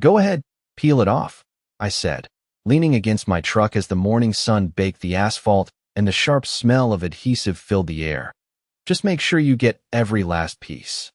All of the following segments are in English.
Go ahead, peel it off, I said, leaning against my truck as the morning sun baked the asphalt and the sharp smell of adhesive filled the air. Just make sure you get every last piece.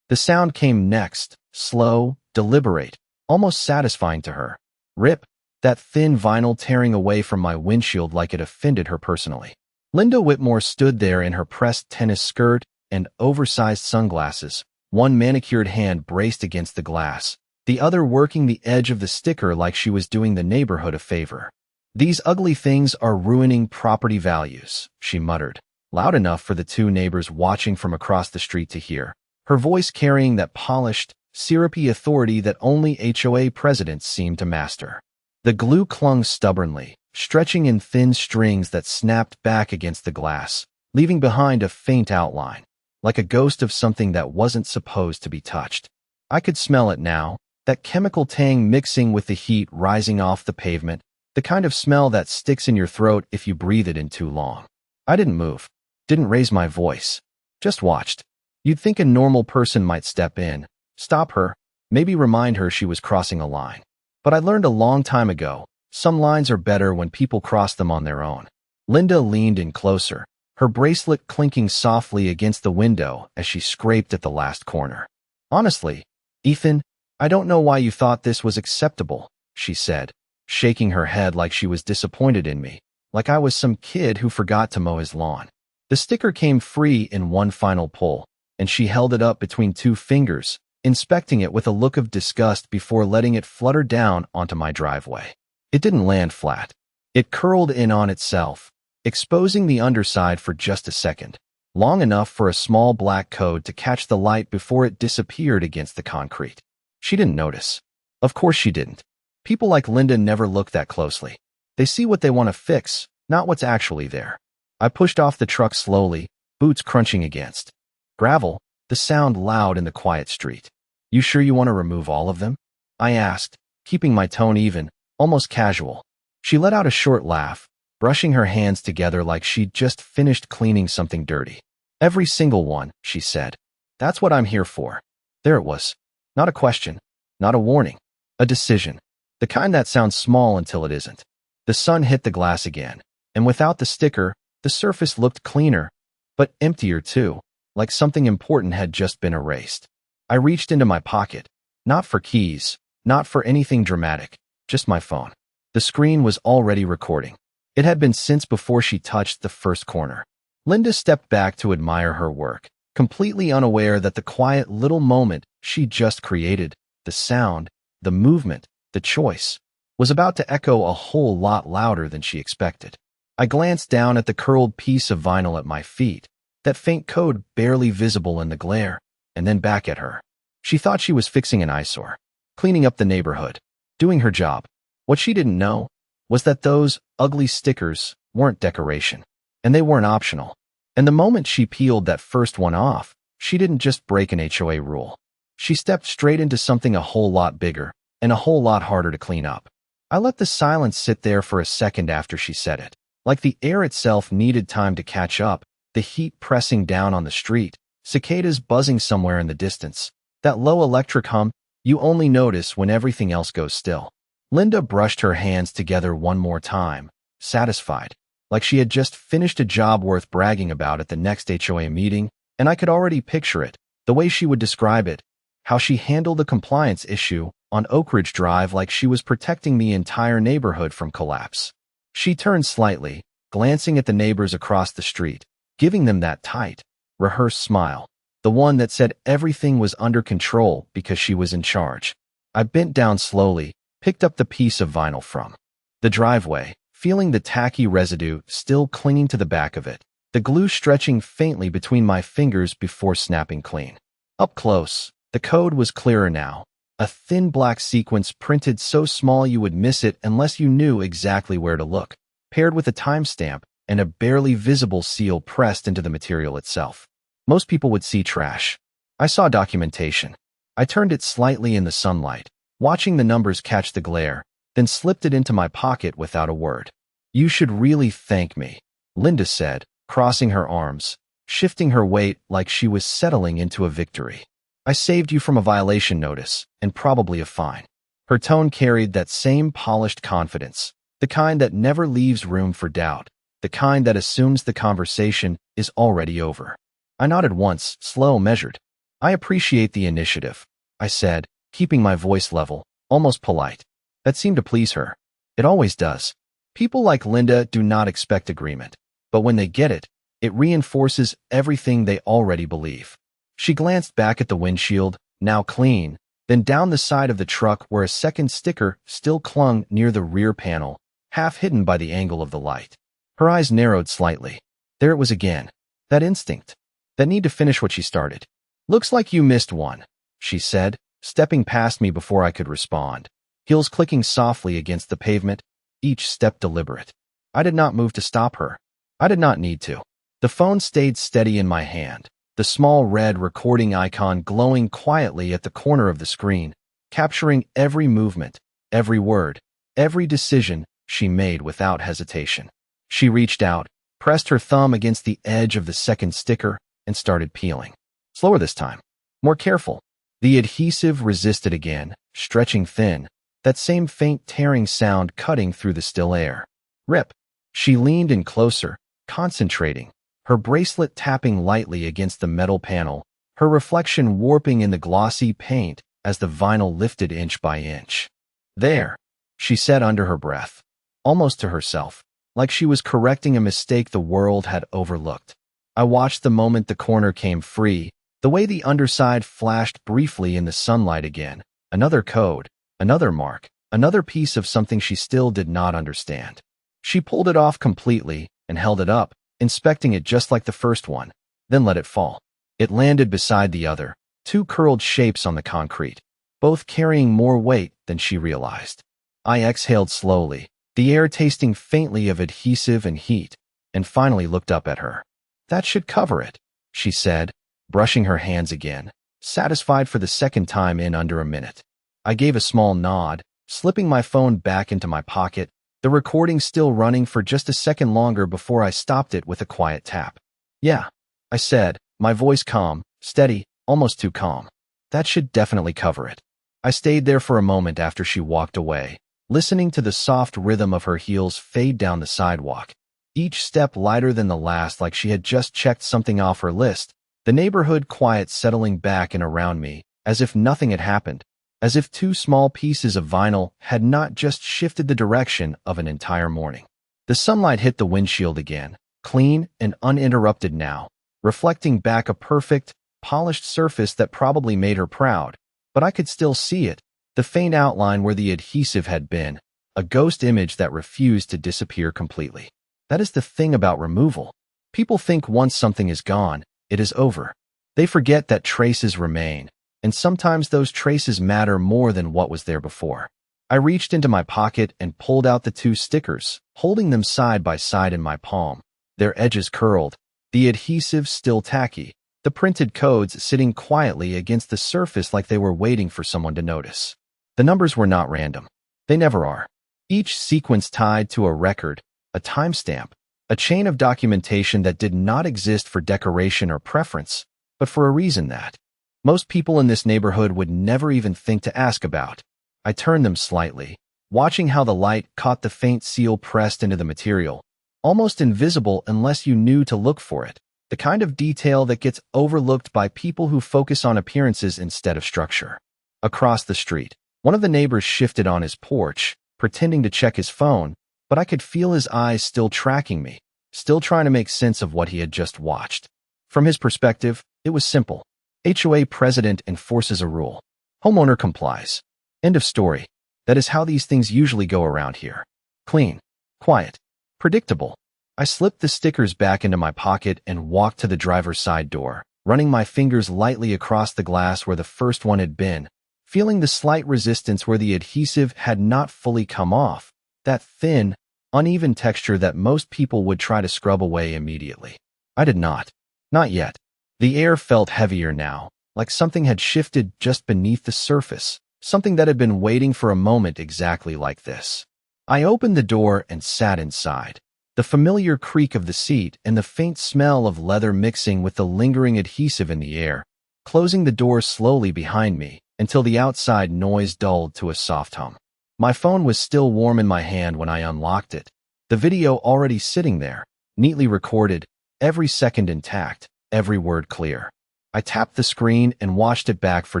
The sound came next, slow, deliberate, almost satisfying to her. Rip, that thin vinyl tearing away from my windshield like it offended her personally. Linda Whitmore stood there in her pressed tennis skirt and oversized sunglasses, one manicured hand braced against the glass, the other working the edge of the sticker like she was doing the neighborhood a favor. "These ugly things are ruining property values," she muttered, loud enough for the two neighbors watching from across the street to hear, her voice carrying that polished, syrupy authority that only HOA presidents seemed to master. The glue clung stubbornly, stretching in thin strings that snapped back against the glass, leaving behind a faint outline, like a ghost of something that wasn't supposed to be touched. I could smell it now, that chemical tang mixing with the heat rising off the pavement, the kind of smell that sticks in your throat if you breathe it in too long. I didn't move, didn't raise my voice, just watched. You'd think a normal person might step in, stop her, maybe remind her she was crossing a line. But I learned a long time ago, some lines are better when people cross them on their own. Linda leaned in closer, her bracelet clinking softly against the window as she scraped at the last corner. "Honestly, Ethan, I don't know why you thought this was acceptable," she said, shaking her head like she was disappointed in me, like I was some kid who forgot to mow his lawn. The sticker came free in one final pull, and she held it up between two fingers, inspecting it with a look of disgust before letting it flutter down onto my driveway. It didn't land flat. It curled in on itself, exposing the underside for just a second, long enough for a small black code to catch the light before it disappeared against the concrete. She didn't notice. Of course she didn't. People like Linda never look that closely. They see what they want to fix, not what's actually there. I pushed off the truck slowly, boots crunching against gravel, the sound loud in the quiet street. "You sure you want to remove all of them?" I asked, keeping my tone even, almost casual. She let out a short laugh, brushing her hands together like she'd just finished cleaning something dirty. "Every single one," she said. "That's what I'm here for." There it was. Not a question, not a warning, a decision. The kind that sounds small until it isn't. The sun hit the glass again, and without the sticker, the surface looked cleaner, but emptier too, like something important had just been erased. I reached into my pocket, not for keys, not for anything dramatic, just my phone. The screen was already recording. It had been since before she touched the first corner. Linda stepped back to admire her work, completely unaware that the quiet little moment she just created, the sound, the movement, the choice, was about to echo a whole lot louder than she expected. I glanced down at the curled piece of vinyl at my feet, that faint code barely visible in the glare, and then back at her. She thought she was fixing an eyesore, cleaning up the neighborhood, doing her job. What she didn't know was that those ugly stickers weren't decoration, and they weren't optional. And the moment she peeled that first one off, she didn't just break an HOA rule. She stepped straight into something a whole lot bigger and a whole lot harder to clean up. I let the silence sit there for a second after she said it, like the air itself needed time to catch up, the heat pressing down on the street, cicadas buzzing somewhere in the distance, that low electric hum you only notice when everything else goes still. Linda brushed her hands together one more time, satisfied, like she had just finished a job worth bragging about at the next HOA meeting, and I could already picture it, the way she would describe it, how she handled the compliance issue on Oak Ridge Drive like she was protecting the entire neighborhood from collapse. She turned slightly, glancing at the neighbors across the street, giving them that tight, rehearsed smile, the one that said everything was under control because she was in charge. I bent down slowly, picked up the piece of vinyl from the driveway, feeling the tacky residue still clinging to the back of it, the glue stretching faintly between my fingers before snapping clean. Up close, the code was clearer now, a thin black sequence printed so small you would miss it unless you knew exactly where to look, paired with a timestamp and a barely visible seal pressed into the material itself. Most people would see trash. I saw documentation. I turned it slightly in the sunlight, watching the numbers catch the glare, then slipped it into my pocket without a word. "You should really thank me," Linda said, crossing her arms, shifting her weight like she was settling into a victory. "I saved you from a violation notice, and probably a fine." Her tone carried that same polished confidence, the kind that never leaves room for doubt, the kind that assumes the conversation is already over. I nodded once, slow, measured. "I appreciate the initiative," I said, keeping my voice level, almost polite. That seemed to please her. It always does. People like Linda do not expect agreement, but when they get it, it reinforces everything they already believe. She glanced back at the windshield, now clean, then down the side of the truck where a second sticker still clung near the rear panel, half hidden by the angle of the light. Her eyes narrowed slightly. There it was again. That instinct. That need to finish what she started. "Looks like you missed one," she said, stepping past me before I could respond. Heels clicking softly against the pavement, each step deliberate. I did not move to stop her. I did not need to. The phone stayed steady in my hand, the small red recording icon glowing quietly at the corner of the screen, capturing every movement, every word, every decision she made without hesitation. She reached out, pressed her thumb against the edge of the second sticker, and started peeling. Slower this time. More careful. The adhesive resisted again, stretching thin, that same faint tearing sound cutting through the still air. Rip. She leaned in closer, concentrating, her bracelet tapping lightly against the metal panel, her reflection warping in the glossy paint as the vinyl lifted inch by inch. "There," she said under her breath, almost to herself, like she was correcting a mistake the world had overlooked. I watched the moment the corner came free, the way the underside flashed briefly in the sunlight again. Another code, another mark, another piece of something she still did not understand. She pulled it off completely and held it up, inspecting it just like the first one, then let it fall. It landed beside the other, two curled shapes on the concrete, both carrying more weight than she realized. I exhaled slowly, the air tasting faintly of adhesive and heat, and finally looked up at her. "That should cover it," she said, brushing her hands again, satisfied for the second time in under a minute. I gave a small nod, slipping my phone back into my pocket, the recording still running for just a second longer before I stopped it with a quiet tap. "Yeah," I said, my voice calm, steady, almost too calm. "That should definitely cover it." I stayed there for a moment after she walked away, listening to the soft rhythm of her heels fade down the sidewalk, each step lighter than the last, like she had just checked something off her list, the neighborhood quiet settling back and around me, as if nothing had happened, as if two small pieces of vinyl had not just shifted the direction of an entire morning. The sunlight hit the windshield again, clean and uninterrupted now, reflecting back a perfect, polished surface that probably made her proud, but I could still see it, the faint outline where the adhesive had been, a ghost image that refused to disappear completely. That is the thing about removal. People think once something is gone, it is over. They forget that traces remain, and sometimes those traces matter more than what was there before. I reached into my pocket and pulled out the two stickers, holding them side by side in my palm, their edges curled, the adhesive still tacky, the printed codes sitting quietly against the surface like they were waiting for someone to notice. The numbers were not random. They never are. Each sequence tied to a record, a timestamp, a chain of documentation that did not exist for decoration or preference, but for a reason that most people in this neighborhood would never even think to ask about. I turned them slightly, watching how the light caught the faint seal pressed into the material, almost invisible unless you knew to look for it, the kind of detail that gets overlooked by people who focus on appearances instead of structure. Across the street, one of the neighbors shifted on his porch, pretending to check his phone, but I could feel his eyes still tracking me, still trying to make sense of what he had just watched. From his perspective, it was simple. HOA president enforces a rule. Homeowner complies. End of story. That is how these things usually go around here. Clean, quiet, predictable. I slipped the stickers back into my pocket and walked to the driver's side door, running my fingers lightly across the glass where the first one had been, feeling the slight resistance where the adhesive had not fully come off, that thin, uneven texture that most people would try to scrub away immediately. I did not. Not yet. The air felt heavier now, like something had shifted just beneath the surface, something that had been waiting for a moment exactly like this. I opened the door and sat inside, the familiar creak of the seat and the faint smell of leather mixing with the lingering adhesive in the air. Closing the door slowly behind me, until the outside noise dulled to a soft hum. My phone was still warm in my hand when I unlocked it. The video already sitting there, neatly recorded, every second intact, every word clear. I tapped the screen and watched it back for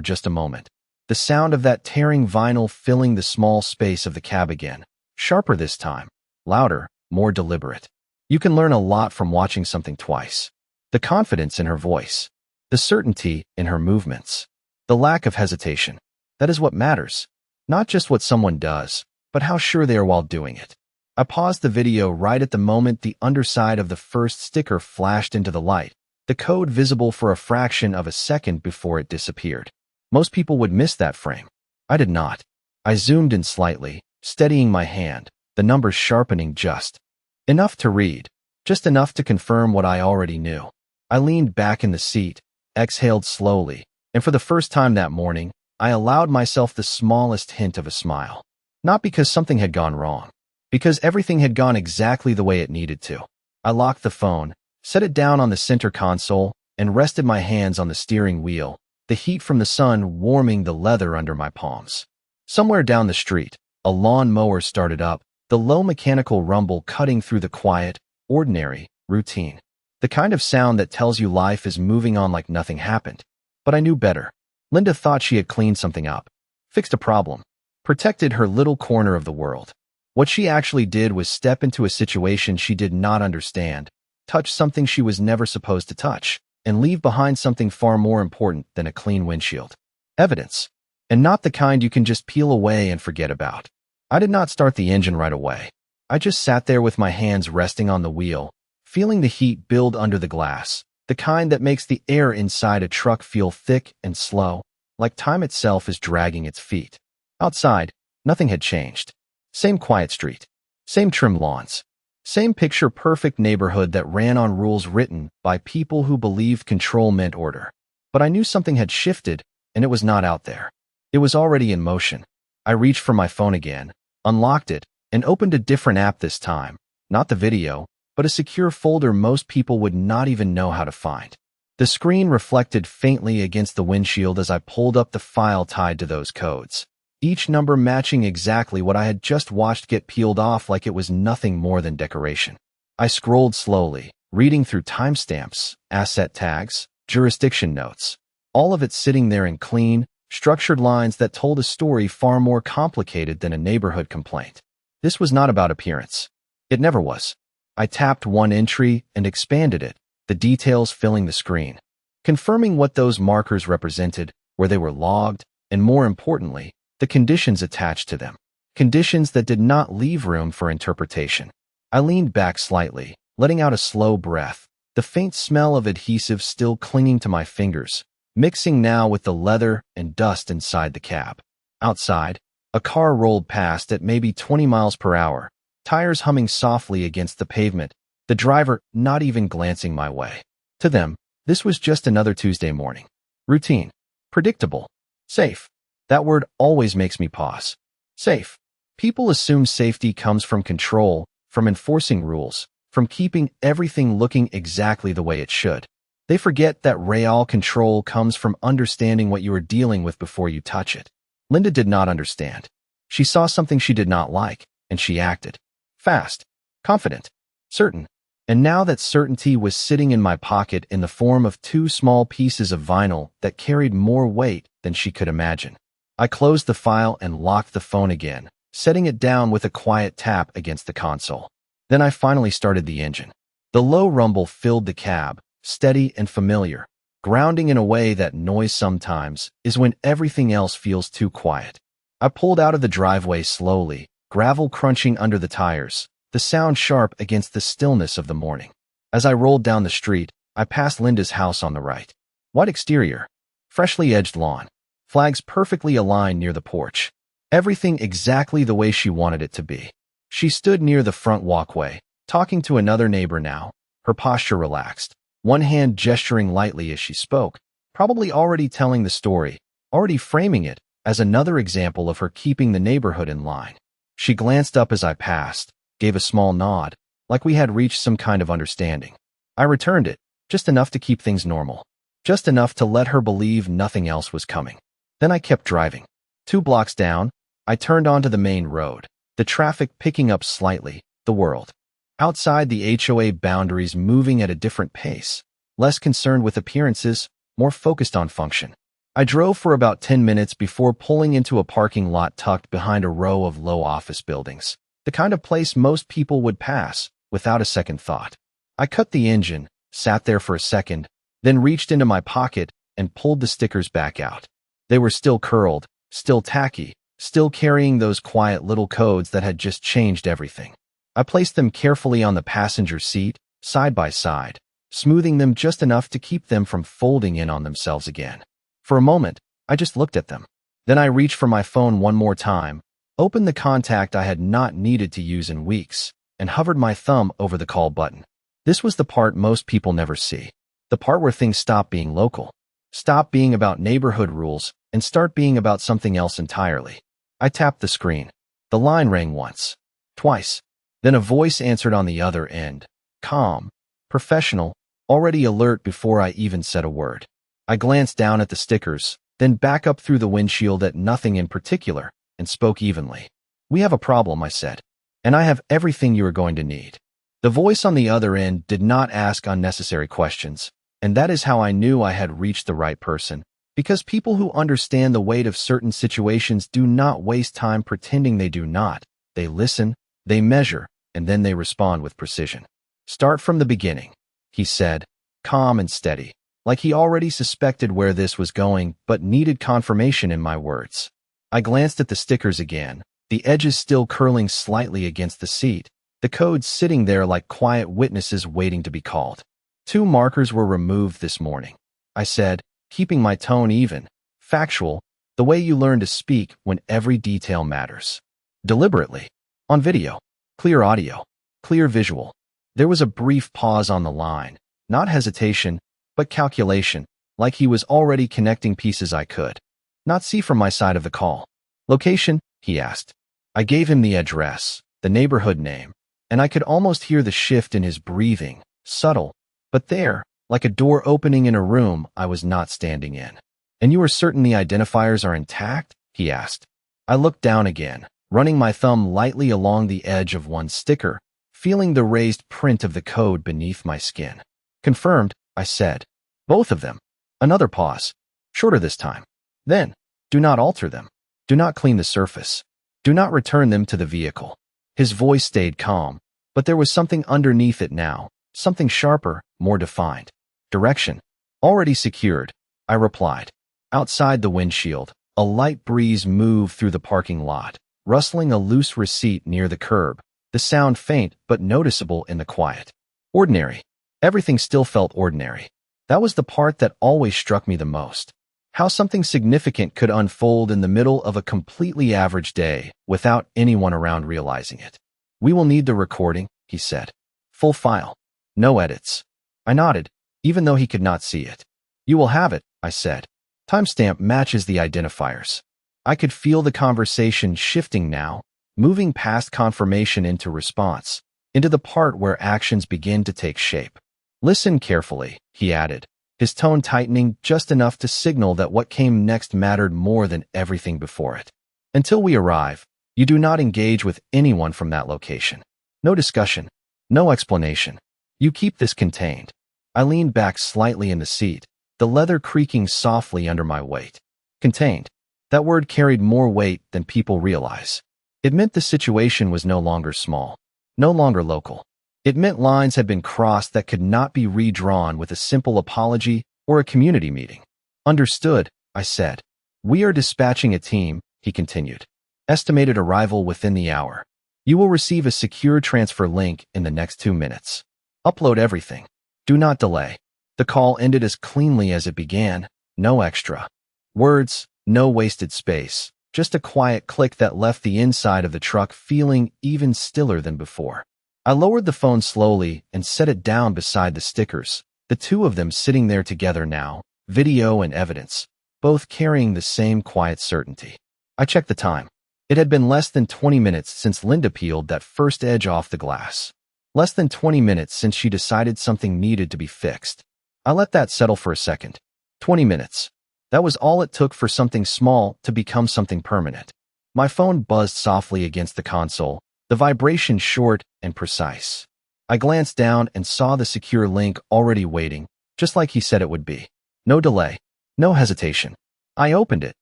just a moment. The sound of that tearing vinyl filling the small space of the cab again. Sharper this time. Louder, more deliberate. You can learn a lot from watching something twice. The confidence in her voice. The certainty in her movements. The lack of hesitation. That is what matters. Not just what someone does, but how sure they are while doing it. I paused the video right at the moment the underside of the first sticker flashed into the light, the code visible for a fraction of a second before it disappeared. Most people would miss that frame. I did not. I zoomed in slightly, steadying my hand, the numbers sharpening just enough to read, just enough to confirm what I already knew. I leaned back in the seat, exhaled slowly, and for the first time that morning, I allowed myself the smallest hint of a smile. Not because something had gone wrong, because everything had gone exactly the way it needed to. I locked the phone, set it down on the center console, and rested my hands on the steering wheel, the heat from the sun warming the leather under my palms. Somewhere down the street, a lawn mower started up, the low mechanical rumble cutting through the quiet, ordinary, routine. The kind of sound that tells you life is moving on like nothing happened. But I knew better. Linda thought she had cleaned something up, fixed a problem, protected her little corner of the world. What she actually did was step into a situation she did not understand, touch something she was never supposed to touch, and leave behind something far more important than a clean windshield. Evidence. And not the kind you can just peel away and forget about. I did not start the engine right away. I just sat there with my hands resting on the wheel, feeling the heat build under the glass, the kind that makes the air inside a truck feel thick and slow, like time itself is dragging its feet. Outside, nothing had changed. Same quiet street, same trim lawns, same picture-perfect neighborhood that ran on rules written by people who believed control meant order. But I knew something had shifted, and it was not out there. It was already in motion. I reached for my phone again, unlocked it, and opened a different app this time. Not the video, but a secure folder most people would not even know how to find. The screen reflected faintly against the windshield as I pulled up the file tied to those codes. Each number matching exactly what I had just watched get peeled off like it was nothing more than decoration. I scrolled slowly, reading through timestamps, asset tags, jurisdiction notes, all of it sitting there in clean, structured lines that told a story far more complicated than a neighborhood complaint. This was not about appearance. It never was. I tapped one entry and expanded it, the details filling the screen, confirming what those markers represented, where they were logged, and more importantly, the conditions attached to them. Conditions that did not leave room for interpretation. I leaned back slightly, letting out a slow breath, the faint smell of adhesive still clinging to my fingers, mixing now with the leather and dust inside the cab. Outside, a car rolled past at maybe 20 miles per hour, tires humming softly against the pavement, the driver not even glancing my way. To them, this was just another Tuesday morning. Routine. Predictable. Safe. That word always makes me pause. Safe. People assume safety comes from control, from enforcing rules, from keeping everything looking exactly the way it should. They forget that real control comes from understanding what you are dealing with before you touch it. Linda did not understand. She saw something she did not like, and she acted. Fast. Confident. Certain. And now that certainty was sitting in my pocket in the form of two small pieces of vinyl that carried more weight than she could imagine. I closed the file and locked the phone again, setting it down with a quiet tap against the console. Then I finally started the engine. The low rumble filled the cab, steady and familiar, grounding in a way that noise sometimes is when everything else feels too quiet. I pulled out of the driveway slowly, gravel crunching under the tires, the sound sharp against the stillness of the morning. As I rolled down the street, I passed Linda's house on the right. White exterior, freshly edged lawn, flags perfectly aligned near the porch. Everything exactly the way she wanted it to be. She stood near the front walkway, talking to another neighbor now, her posture relaxed, one hand gesturing lightly as she spoke, probably already telling the story, already framing it as another example of her keeping the neighborhood in line. She glanced up as I passed, gave a small nod, like we had reached some kind of understanding. I returned it, just enough to keep things normal, just enough to let her believe nothing else was coming. Then I kept driving. 2 blocks down, I turned onto the main road, the traffic picking up slightly, the world outside the HOA boundaries moving at a different pace, less concerned with appearances, more focused on function. I drove for about 10 minutes before pulling into a parking lot tucked behind a row of low office buildings, the kind of place most people would pass without a second thought. I cut the engine, sat there for a second, then reached into my pocket and pulled the stickers back out. They were still curled, still tacky, still carrying those quiet little codes that had just changed everything. I placed them carefully on the passenger seat, side by side, smoothing them just enough to keep them from folding in on themselves again. For a moment, I just looked at them. Then I reached for my phone one more time, opened the contact I had not needed to use in weeks, and hovered my thumb over the call button. This was the part most people never see. The part where things stop being local, stop being about neighborhood rules, and start being about something else entirely. I tapped the screen. The line rang once, twice. Then a voice answered on the other end, calm, professional, already alert before I even said a word. I glanced down at the stickers, then back up through the windshield at nothing in particular, and spoke evenly. "We have a problem," I said, "and I have everything you are going to need." The voice on the other end did not ask unnecessary questions, and that is how I knew I had reached the right person, because people who understand the weight of certain situations do not waste time pretending they do not. They listen, they measure, and then they respond with precision. "Start from the beginning," he said, calm and steady, like he already suspected where this was going but needed confirmation in my words. I glanced at the stickers again, the edges still curling slightly against the seat, the codes sitting there like quiet witnesses waiting to be called. 2 markers were removed this morning, I said, keeping my tone even, factual, the way you learn to speak when every detail matters. Deliberately. On video. Clear audio. Clear visual. There was a brief pause on the line, not hesitation, but calculation, like he was already connecting pieces I could not see from my side of the call. "Location?" he asked. I gave him the address, the neighborhood name, and I could almost hear the shift in his breathing, subtle, but there, like a door opening in a room I was not standing in. "And you are certain the identifiers are intact?" he asked. I looked down again, running my thumb lightly along the edge of one sticker, feeling the raised print of the code beneath my skin. "Confirmed," I said. "Both of them." Another pause, shorter this time. Then, "Do not alter them. Do not clean the surface. Do not return them to the vehicle." His voice stayed calm, but there was something underneath it now, something sharper, more defined. "Direction. Already secured," I replied. Outside the windshield, a light breeze moved through the parking lot, rustling a loose receipt near the curb, the sound faint but noticeable in the quiet. Ordinary. Everything still felt ordinary. That was the part that always struck me the most. How something significant could unfold in the middle of a completely average day without anyone around realizing it. "We will need the recording," he said. "Full file. No edits." I nodded, even though he could not see it. "You will have it," I said. "Timestamp matches the identifiers." I could feel the conversation shifting now, moving past confirmation into response, into the part where actions begin to take shape. "Listen carefully," he added, his tone tightening just enough to signal that what came next mattered more than everything before it. "Until we arrive, you do not engage with anyone from that location. No discussion, no explanation. You keep this contained." I leaned back slightly in the seat, the leather creaking softly under my weight. Contained. That word carried more weight than people realize. It meant the situation was no longer small, no longer local. It meant lines had been crossed that could not be redrawn with a simple apology or a community meeting. "Understood," I said. "We are dispatching a team," he continued. "Estimated arrival within the hour. You will receive a secure transfer link in the next 2 minutes. Upload everything. Do not delay." The call ended as cleanly as it began, no extra words, no wasted space, just a quiet click that left the inside of the truck feeling even stiller than before. I lowered the phone slowly and set it down beside the stickers, the 2 of them sitting there together now, video and evidence, both carrying the same quiet certainty. I checked the time. It had been less than 20 minutes since Linda peeled that first edge off the glass. Less than 20 minutes since she decided something needed to be fixed. I let that settle for a second. 20 minutes. That was all it took for something small to become something permanent. My phone buzzed softly against the console, the vibration short and precise. I glanced down and saw the secure link already waiting, just like he said it would be. No delay, no hesitation. I opened it,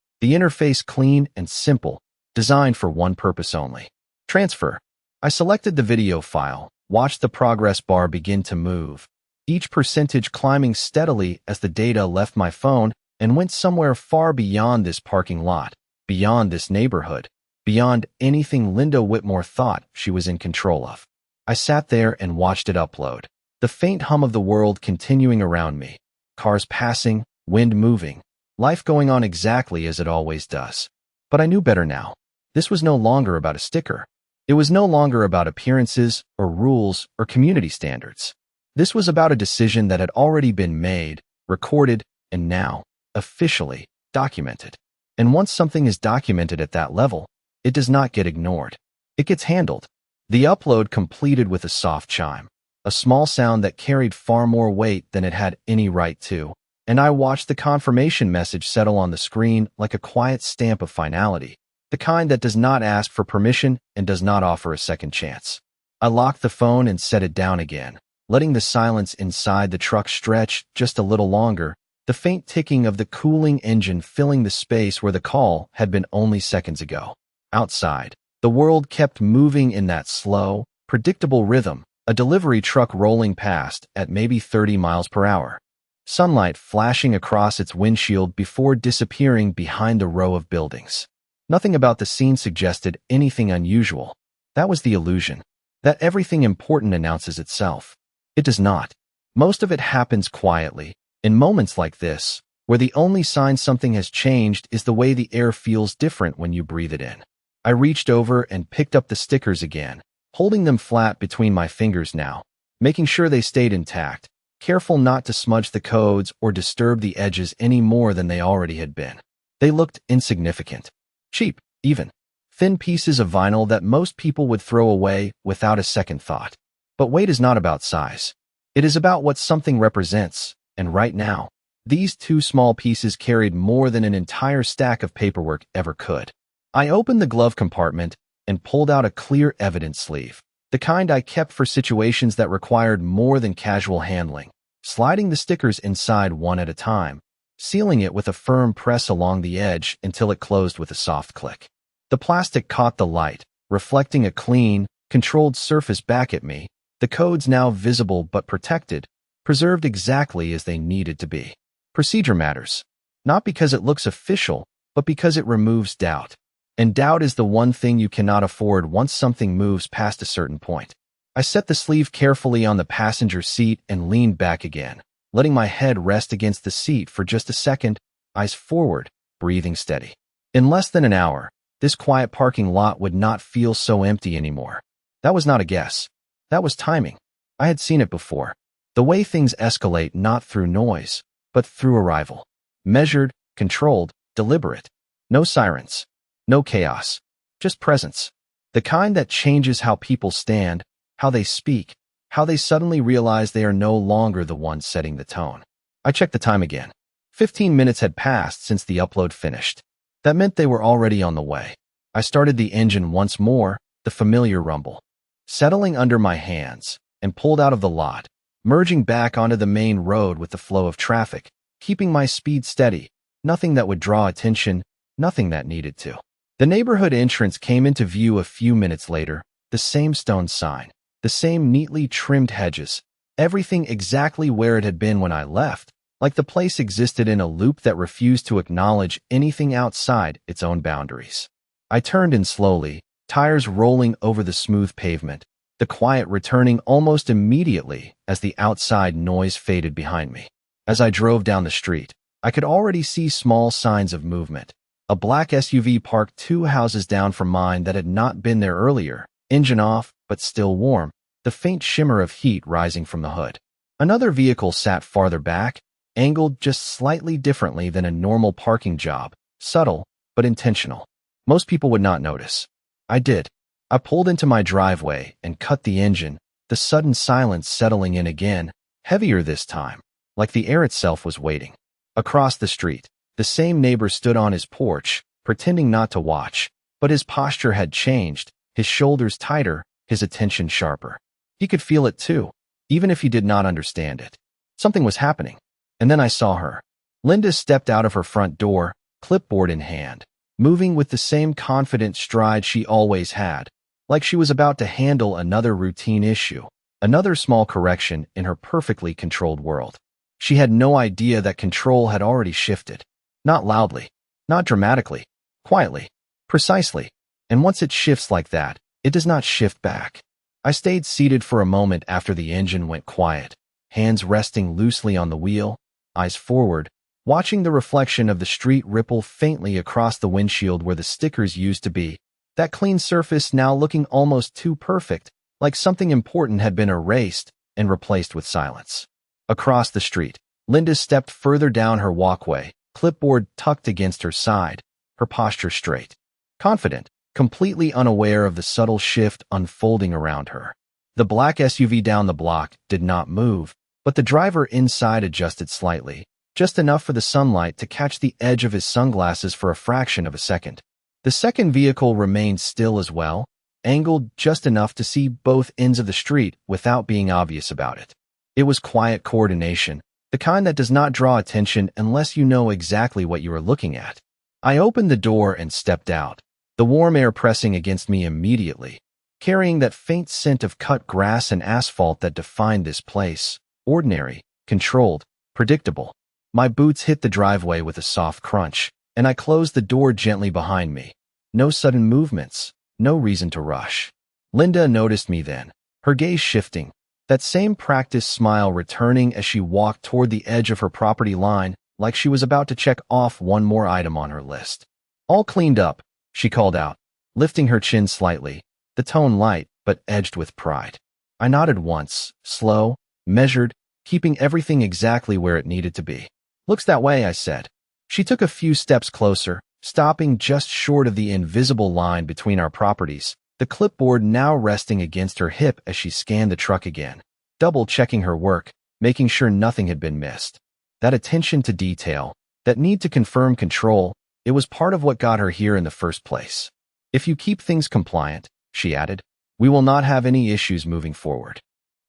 the interface clean and simple, designed for one purpose only. Transfer. I selected the video file, watched the progress bar begin to move, each percentage climbing steadily as the data left my phone and went somewhere far beyond this parking lot, beyond this neighborhood, beyond anything Linda Whitmore thought she was in control of. I sat there and watched it upload, the faint hum of the world continuing around me, cars passing, wind moving, life going on exactly as it always does. But I knew better now. This was no longer about a sticker. It was no longer about appearances or rules or community standards. This was about a decision that had already been made, recorded, and now, officially, documented. And once something is documented at that level, it does not get ignored. It gets handled. The upload completed with a soft chime, a small sound that carried far more weight than it had any right to, and I watched the confirmation message settle on the screen like a quiet stamp of finality, the kind that does not ask for permission and does not offer a second chance. I locked the phone and set it down again, letting the silence inside the truck stretch just a little longer, the faint ticking of the cooling engine filling the space where the call had been only seconds ago. Outside, the world kept moving in that slow, predictable rhythm, a delivery truck rolling past at maybe 30 miles per hour. Sunlight flashing across its windshield before disappearing behind a row of buildings. Nothing about the scene suggested anything unusual. That was the illusion. That everything important announces itself. It does not. Most of it happens quietly, in moments like this, where the only sign something has changed is the way the air feels different when you breathe it in. I reached over and picked up the stickers again, holding them flat between my fingers now, making sure they stayed intact, careful not to smudge the codes or disturb the edges any more than they already had been. They looked insignificant. Cheap, even. Thin pieces of vinyl that most people would throw away without a second thought. But weight is not about size. It is about what something represents, and right now, these two small pieces carried more than an entire stack of paperwork ever could. I opened the glove compartment and pulled out a clear evidence sleeve, the kind I kept for situations that required more than casual handling, sliding the stickers inside one at a time, sealing it with a firm press along the edge until it closed with a soft click. The plastic caught the light, reflecting a clean, controlled surface back at me, the codes now visible but protected, preserved exactly as they needed to be. Procedure matters, not because it looks official, but because it removes doubt. And doubt is the one thing you cannot afford once something moves past a certain point. I set the sleeve carefully on the passenger seat and leaned back again, letting my head rest against the seat for just a second, eyes forward, breathing steady. In less than an hour, this quiet parking lot would not feel so empty anymore. That was not a guess. That was timing. I had seen it before. The way things escalate not through noise, but through arrival. Measured, controlled, deliberate. No sirens. No chaos, just presence. The kind that changes how people stand, how they speak, how they suddenly realize they are no longer the ones setting the tone. I checked the time again. 15 minutes had passed since the upload finished. That meant they were already on the way. I started the engine once more, the familiar rumble. Settling under my hands, and pulled out of the lot, merging back onto the main road with the flow of traffic, keeping my speed steady, nothing that would draw attention, nothing that needed to. The neighborhood entrance came into view a few minutes later, the same stone sign, the same neatly trimmed hedges, everything exactly where it had been when I left, like the place existed in a loop that refused to acknowledge anything outside its own boundaries. I turned in slowly, tires rolling over the smooth pavement, the quiet returning almost immediately as the outside noise faded behind me. As I drove down the street, I could already see small signs of movement. A black SUV parked 2 houses down from mine that had not been there earlier, engine off, but still warm, the faint shimmer of heat rising from the hood. Another vehicle sat farther back, angled just slightly differently than a normal parking job, subtle, but intentional. Most people would not notice. I did. I pulled into my driveway and cut the engine, the sudden silence settling in again, heavier this time, like the air itself was waiting. Across the street, The same neighbor stood on his porch, pretending not to watch, but his posture had changed, his shoulders tighter, his attention sharper. He could feel it too, even if he did not understand it. Something was happening. And then I saw her. Linda stepped out of her front door, clipboard in hand, moving with the same confident stride she always had, like she was about to handle another routine issue, another small correction in her perfectly controlled world. She had no idea that control had already shifted. Not loudly, not dramatically, quietly, precisely. And once it shifts like that, it does not shift back. I stayed seated for a moment after the engine went quiet, hands resting loosely on the wheel, eyes forward, watching the reflection of the street ripple faintly across the windshield where the stickers used to be, that clean surface now looking almost too perfect, like something important had been erased and replaced with silence. Across the street, Linda stepped further down her walkway, clipboard tucked against her side, her posture straight, confident, completely unaware of the subtle shift unfolding around her. The black SUV down the block did not move, but the driver inside adjusted slightly, just enough for the sunlight to catch the edge of his sunglasses for a fraction of a second. The second vehicle remained still as well, angled just enough to see both ends of the street without being obvious about it. It was quiet coordination, the kind that does not draw attention unless you know exactly what you are looking at. I opened the door and stepped out, the warm air pressing against me immediately, carrying that faint scent of cut grass and asphalt that defined this place, ordinary, controlled, predictable. My boots hit the driveway with a soft crunch, and I closed the door gently behind me. No sudden movements, no reason to rush. Linda noticed me then, her gaze shifting, that same practiced smile returning as she walked toward the edge of her property line like she was about to check off one more item on her list. "All cleaned up," she called out, lifting her chin slightly, the tone light but edged with pride. I nodded once, slow, measured, keeping everything exactly where it needed to be. "Looks that way," I said. She took a few steps closer, stopping just short of the invisible line between our properties, the clipboard now resting against her hip as she scanned the truck again, double-checking her work, making sure nothing had been missed. That attention to detail, that need to confirm control, it was part of what got her here in the first place. "If you keep things compliant," she added, "we will not have any issues moving forward."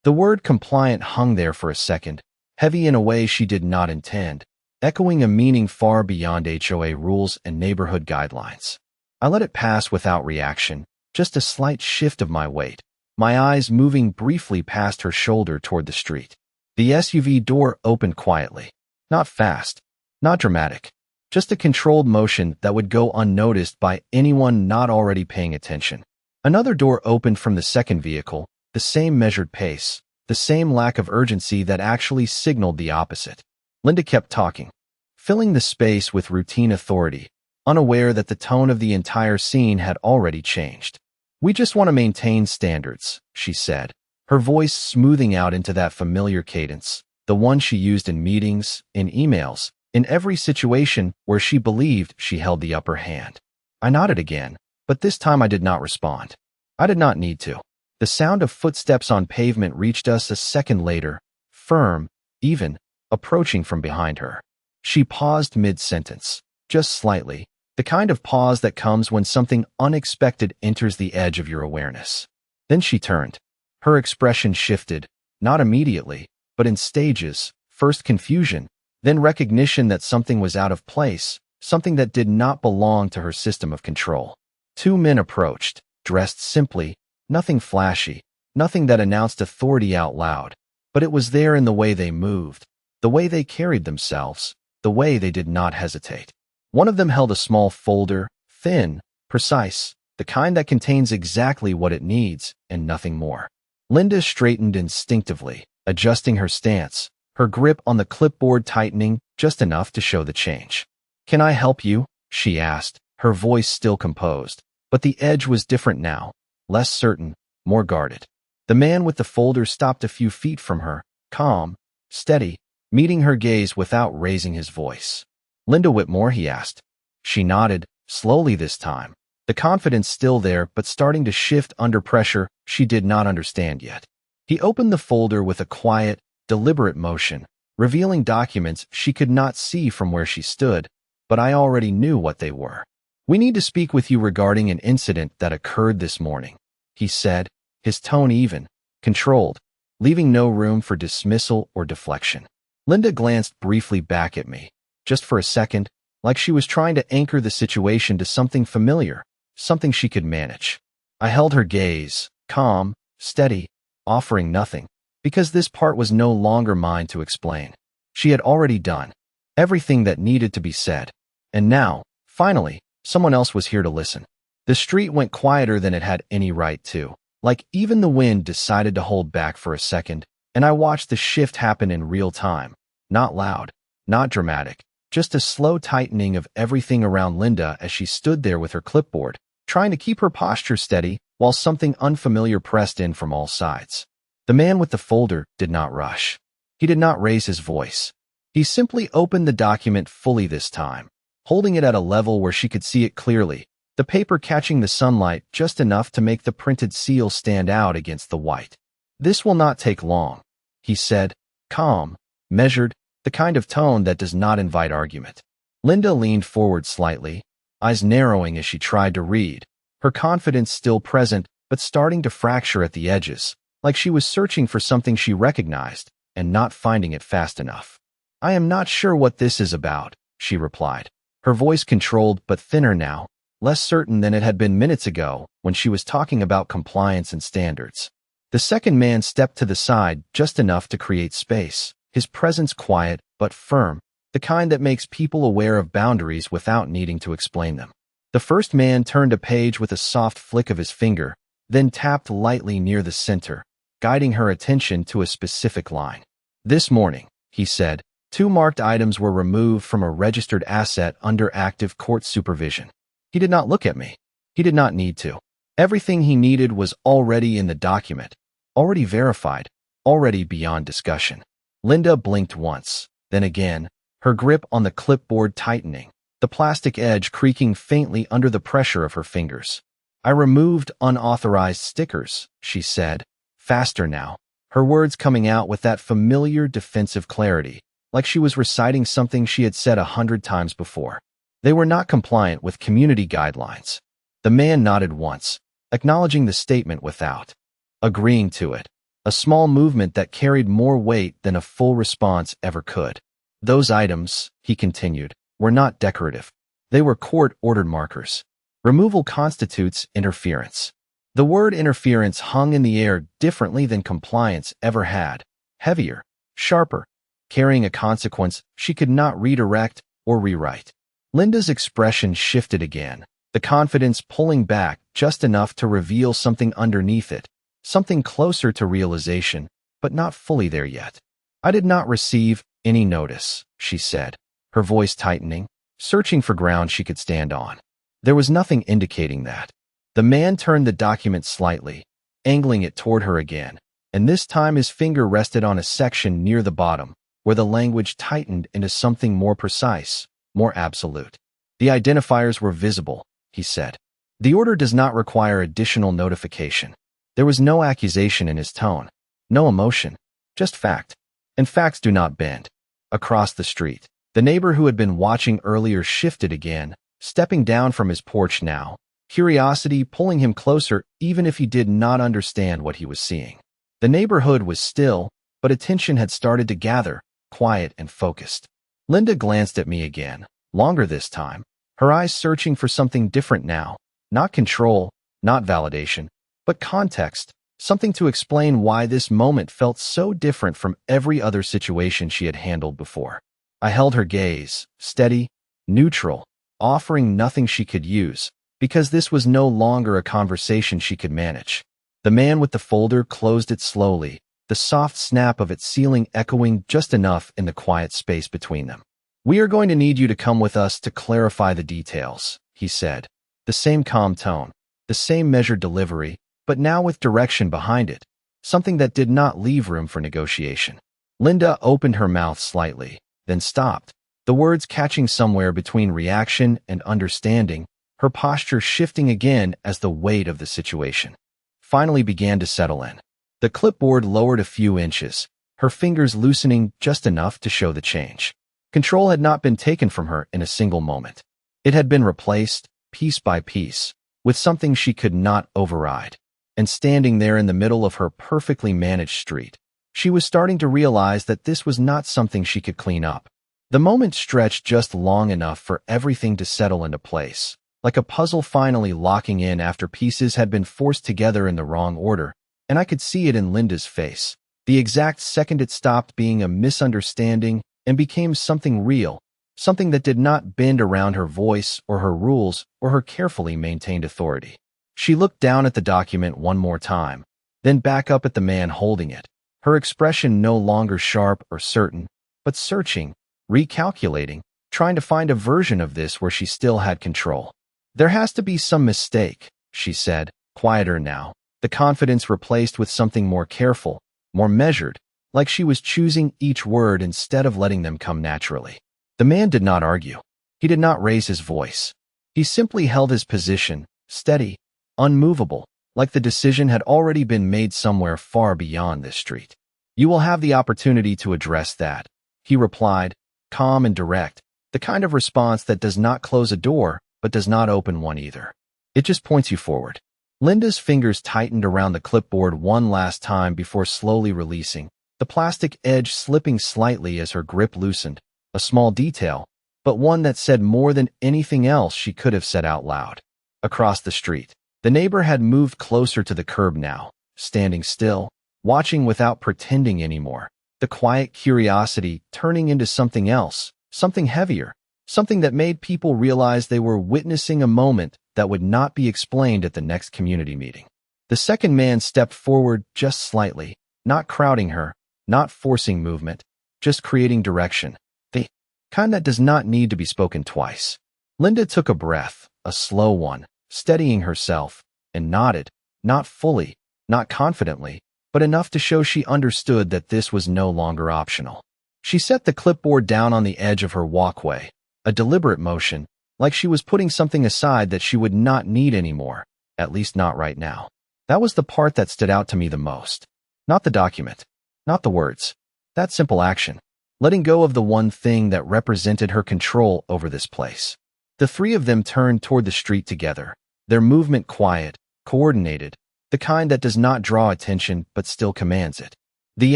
The word compliant hung there for a second, heavy in a way she did not intend, echoing a meaning far beyond HOA rules and neighborhood guidelines. I let it pass without reaction, just a slight shift of my weight, my eyes moving briefly past her shoulder toward the street. The SUV door opened quietly. Not fast, not dramatic, just a controlled motion that would go unnoticed by anyone not already paying attention. Another door opened from the second vehicle, the same measured pace, the same lack of urgency that actually signaled the opposite. Linda kept talking, filling the space with routine authority, unaware that the tone of the entire scene had already changed. "We just want to maintain standards," she said, her voice smoothing out into that familiar cadence, the one she used in meetings, in emails, in every situation where she believed she held the upper hand. I nodded again, but this time I did not respond. I did not need to. The sound of footsteps on pavement reached us a second later, firm, even, approaching from behind her. She paused mid-sentence, just slightly, the kind of pause that comes when something unexpected enters the edge of your awareness. Then she turned. Her expression shifted, not immediately, but in stages, first confusion, then recognition that something was out of place, something that did not belong to her system of control. Two men approached, dressed simply, nothing flashy, nothing that announced authority out loud, but it was there in the way they moved, the way they carried themselves, the way they did not hesitate. One of them held a small folder, thin, precise, the kind that contains exactly what it needs and nothing more. Linda straightened instinctively, adjusting her stance, her grip on the clipboard tightening just enough to show the change. "Can I help you?" she asked, her voice still composed, but the edge was different now, less certain, more guarded. The man with the folder stopped a few feet from her, calm, steady, meeting her gaze without raising his voice. "Linda Whitmore?" he asked. She nodded, slowly this time, the confidence still there but starting to shift under pressure she did not understand yet. He opened the folder with a quiet, deliberate motion, revealing documents she could not see from where she stood, but I already knew what they were. "We need to speak with you regarding an incident that occurred this morning," he said, his tone even, controlled, leaving no room for dismissal or deflection. Linda glanced briefly back at me, just for a second, like she was trying to anchor the situation to something familiar, something she could manage. I held her gaze, calm, steady, offering nothing, because this part was no longer mine to explain. She had already done everything that needed to be said, and now, finally, someone else was here to listen. The street went quieter than it had any right to, like even the wind decided to hold back for a second, and I watched the shift happen in real time. Not loud, not dramatic, just a slow tightening of everything around Linda as she stood there with her clipboard, trying to keep her posture steady while something unfamiliar pressed in from all sides. The man with the folder did not rush. He did not raise his voice. He simply opened the document fully this time, holding it at a level where she could see it clearly, the paper catching the sunlight just enough to make the printed seal stand out against the white. "This will not take long," he said, calm, measured, the kind of tone that does not invite argument. Linda leaned forward slightly, eyes narrowing as she tried to read, her confidence still present but starting to fracture at the edges, like she was searching for something she recognized and not finding it fast enough. "I am not sure what this is about," she replied, her voice controlled but thinner now, less certain than it had been minutes ago when she was talking about compliance and standards. The second man stepped to the side just enough to create space, his presence quiet but firm, the kind that makes people aware of boundaries without needing to explain them. The first man turned a page with a soft flick of his finger, then tapped lightly near the center, guiding her attention to a specific line. "This morning," he said, 2 marked items were removed from a registered asset under active court supervision. He did not look at me. He did not need to. Everything he needed was already in the document, already verified, already beyond discussion. Linda blinked once, then again, her grip on the clipboard tightening, the plastic edge creaking faintly under the pressure of her fingers. "I removed unauthorized stickers," she said, faster now, her words coming out with that familiar defensive clarity, like she was reciting something she had said 100 times before. "They were not compliant with community guidelines." The man nodded once, acknowledging the statement without agreeing to it, a small movement that carried more weight than a full response ever could. "Those items," he continued, "were not decorative. They were court-ordered markers. Removal constitutes interference." The word interference hung in the air differently than compliance ever had, heavier, sharper, carrying a consequence she could not redirect or rewrite. Linda's expression shifted again, the confidence pulling back just enough to reveal something underneath it, something closer to realization, but not fully there yet. "I did not receive any notice," she said, her voice tightening, searching for ground she could stand on. There was nothing indicating that. The man turned the document slightly, angling it toward her again, and this time his finger rested on a section near the bottom, where the language tightened into something more precise, more absolute. "The identifiers were visible," he said. "The order does not require additional notification." There was no accusation in his tone, no emotion, just fact. And facts do not bend. Across the street, the neighbor who had been watching earlier shifted again, stepping down from his porch now, curiosity pulling him closer even if he did not understand what he was seeing. The neighborhood was still, but attention had started to gather, quiet and focused. Linda glanced at me again, longer this time, her eyes searching for something different now, not control, not validation, but context, something to explain why this moment felt so different from every other situation she had handled before. I held her gaze, steady, neutral, offering nothing she could use, because this was no longer a conversation she could manage. The man with the folder closed it slowly, the soft snap of its sealing echoing just enough in the quiet space between them. "We are going to need you to come with us to clarify the details," he said, the same calm tone, the same measured delivery, but now with direction behind it, something that did not leave room for negotiation. Linda opened her mouth slightly, then stopped, the words catching somewhere between reaction and understanding, her posture shifting again as the weight of the situation finally began to settle in. The clipboard lowered a few inches, her fingers loosening just enough to show the change. Control had not been taken from her in a single moment. It had been replaced, piece by piece, with something she could not override. And standing there in the middle of her perfectly managed street, she was starting to realize that this was not something she could clean up. The moment stretched just long enough for everything to settle into place, like a puzzle finally locking in after pieces had been forced together in the wrong order, and I could see it in Linda's face. The exact second it stopped being a misunderstanding and became something real, something that did not bend around her voice or her rules or her carefully maintained authority. She looked down at the document one more time, then back up at the man holding it, her expression no longer sharp or certain, but searching, recalculating, trying to find a version of this where she still had control. "There has to be some mistake," she said, quieter now, the confidence replaced with something more careful, more measured, like she was choosing each word instead of letting them come naturally. The man did not argue. He did not raise his voice. He simply held his position, steady, unmovable, like the decision had already been made somewhere far beyond this street. "You will have the opportunity to address that," he replied, calm and direct, the kind of response that does not close a door, but does not open one either. It just points you forward. Linda's fingers tightened around the clipboard one last time before slowly releasing, the plastic edge slipping slightly as her grip loosened, a small detail, but one that said more than anything else she could have said out loud. Across the street, the neighbor had moved closer to the curb now, standing still, watching without pretending anymore, the quiet curiosity turning into something else, something heavier, something that made people realize they were witnessing a moment that would not be explained at the next community meeting. The second man stepped forward just slightly, not crowding her, not forcing movement, just creating direction, the kind that does not need to be spoken twice. Linda took a breath, a slow one, steadying herself, and nodded, not fully, not confidently, but enough to show she understood that this was no longer optional. She set the clipboard down on the edge of her walkway, a deliberate motion, like she was putting something aside that she would not need anymore, at least not right now. That was the part that stood out to me the most. Not the document, not the words. That simple action, letting go of the one thing that represented her control over this place. The three of them turned toward the street together, their movement quiet, coordinated, the kind that does not draw attention but still commands it. The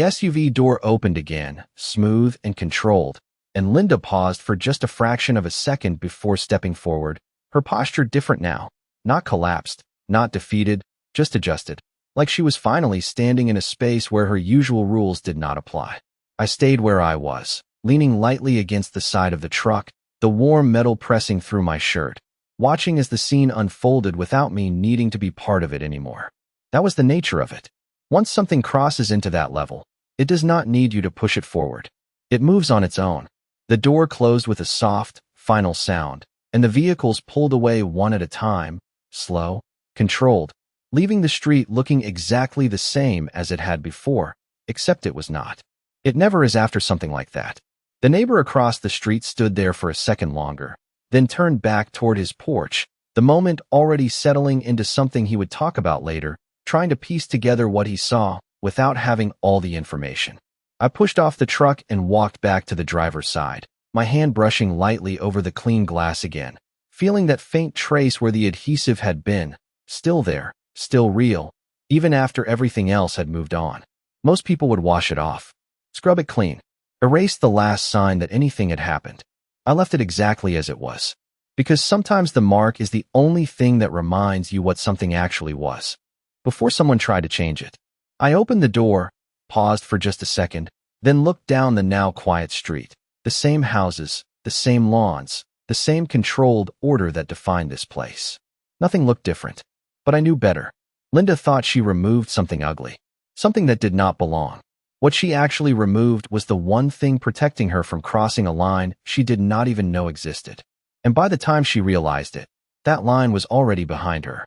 SUV door opened again, smooth and controlled, and Linda paused for just a fraction of a second before stepping forward, her posture different now, not collapsed, not defeated, just adjusted, like she was finally standing in a space where her usual rules did not apply. I stayed where I was, leaning lightly against the side of the truck, the warm metal pressing through my shirt, watching as the scene unfolded without me needing to be part of it anymore. That was the nature of it. Once something crosses into that level, it does not need you to push it forward. It moves on its own. The door closed with a soft, final sound, and the vehicles pulled away one at a time, slow, controlled, leaving the street looking exactly the same as it had before, except it was not. It never is after something like that. The neighbor across the street stood there for a second longer, then turned back toward his porch, the moment already settling into something he would talk about later, trying to piece together what he saw without having all the information. I pushed off the truck and walked back to the driver's side, my hand brushing lightly over the clean glass again, feeling that faint trace where the adhesive had been, still there, still real, even after everything else had moved on. Most people would wash it off, scrub it clean, erase the last sign that anything had happened. I left it exactly as it was, because sometimes the mark is the only thing that reminds you what something actually was, before someone tried to change it. I opened the door, paused for just a second, then looked down the now quiet street. The same houses, the same lawns, the same controlled order that defined this place. Nothing looked different, but I knew better. Linda thought she removed something ugly, something that did not belong. What she actually removed was the one thing protecting her from crossing a line she did not even know existed. And by the time she realized it, that line was already behind her.